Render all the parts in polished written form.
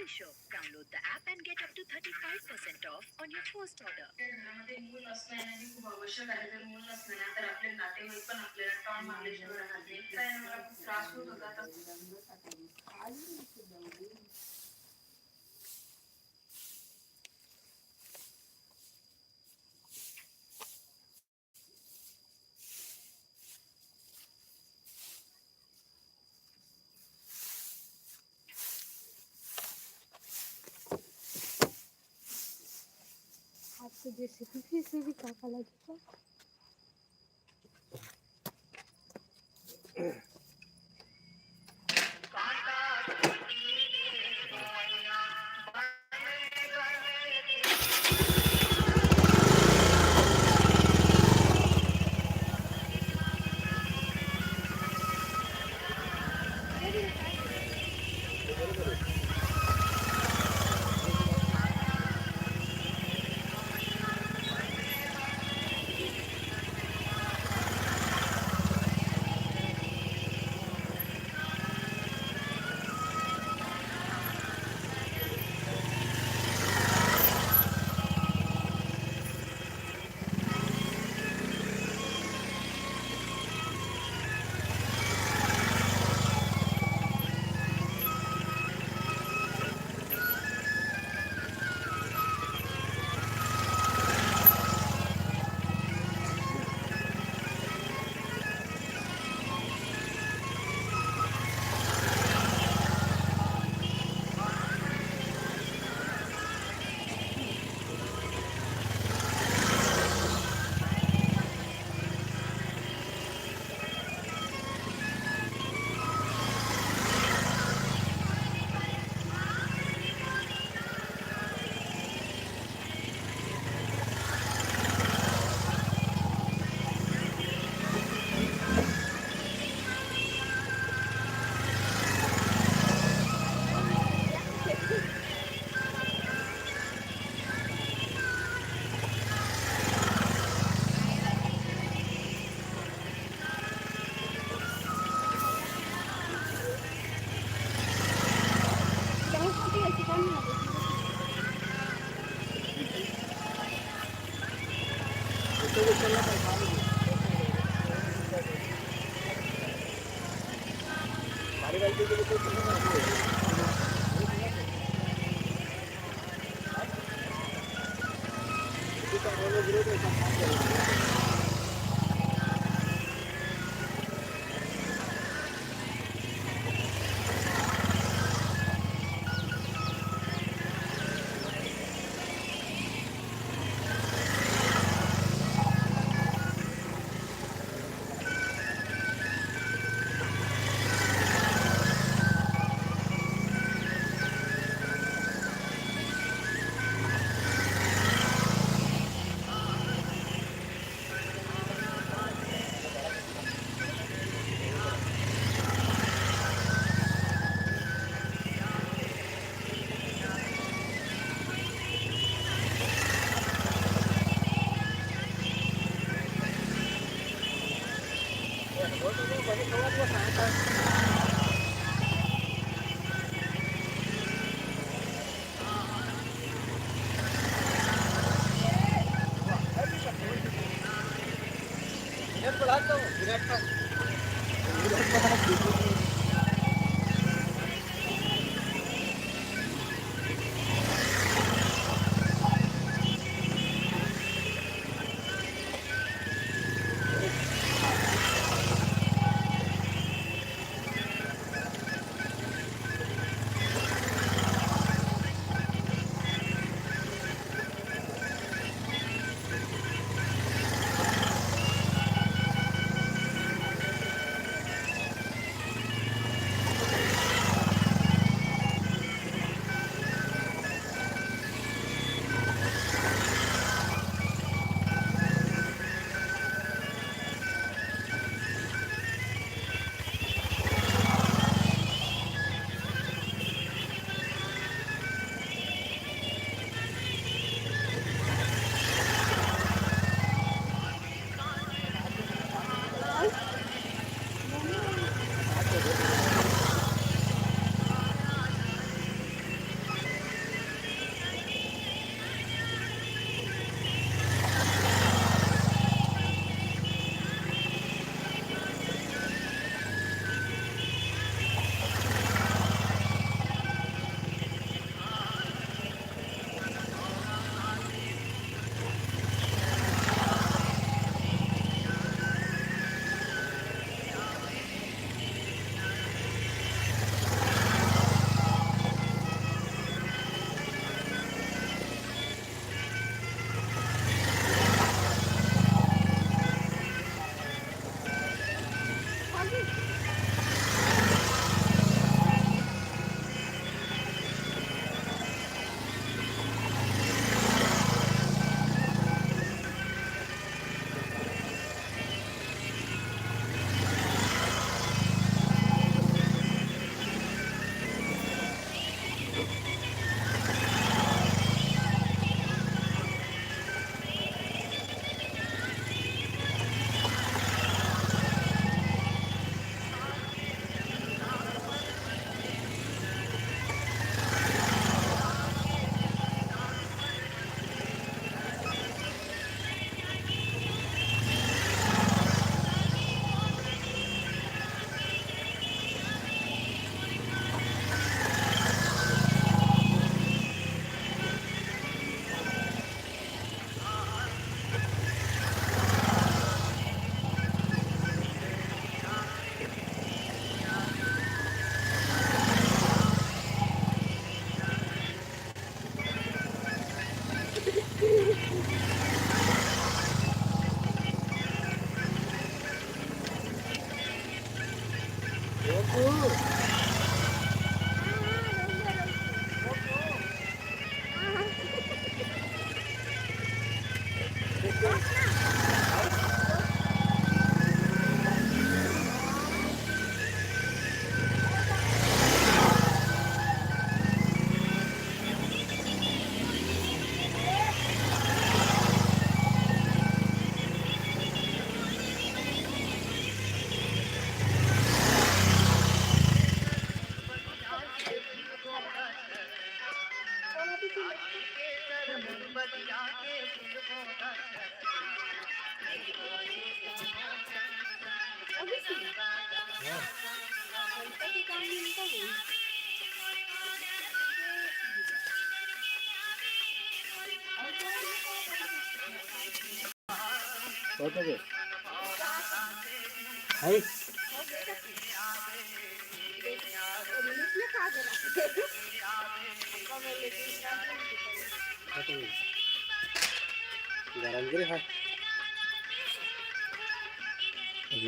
Shop. Download the app and get up to 35% off on your first order. मूल असणं खूप आवश्यक आहे. जर मूल नसलं ना तर आपले नातेवाईक पण आपल्याला टॉन मारल्याशिवाय राहत नाही. काय मला खूप त्रास होत होता. आपको जैसे किसी से भी काका लगेगा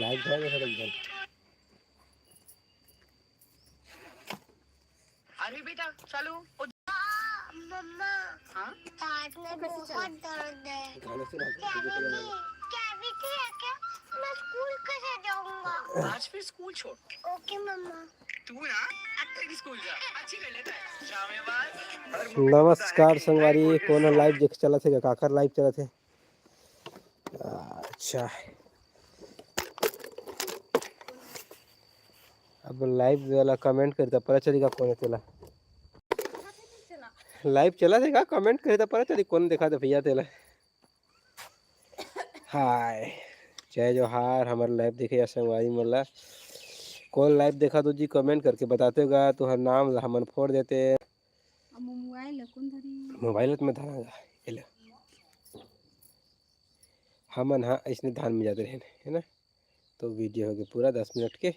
लाइट है जैसा एकदम। अरे बेटा चालू मम्मा हाँ हाथ में बहुत दर्द है। गाने सुना कैविटी है क्या? मैं स्कूल कैसे जाऊंगा? आज फिर स्कूल छोड़ ओके मम्मा। तू ना एक्टिंग स्कूल जा अच्छी कर लेता है शामेबाज। नमस्कार संगवारी, कौन लाइव देख चला थे काकर लाइव चला थे। अच्छा अब लाइव वाला कमेंट करता पता चलेगा कौन है तेला। लाइव चला थे का कमेंट करता पता चली कौन देखा था भैया तेला। हाय जय जोहार हमारा लाइव देखे या संगवारी मला कौन लाइव देखा तो जी कमेंट करके बताते होगा तो हर नाम ला हमन फोड़ देते। मोबाइल कौन धरी मोबाइल में धरागा ये ले हमन हाँ इसने धान में जाते रहे है ना। तो वीडियो हो गया पूरा 10 मिनट के।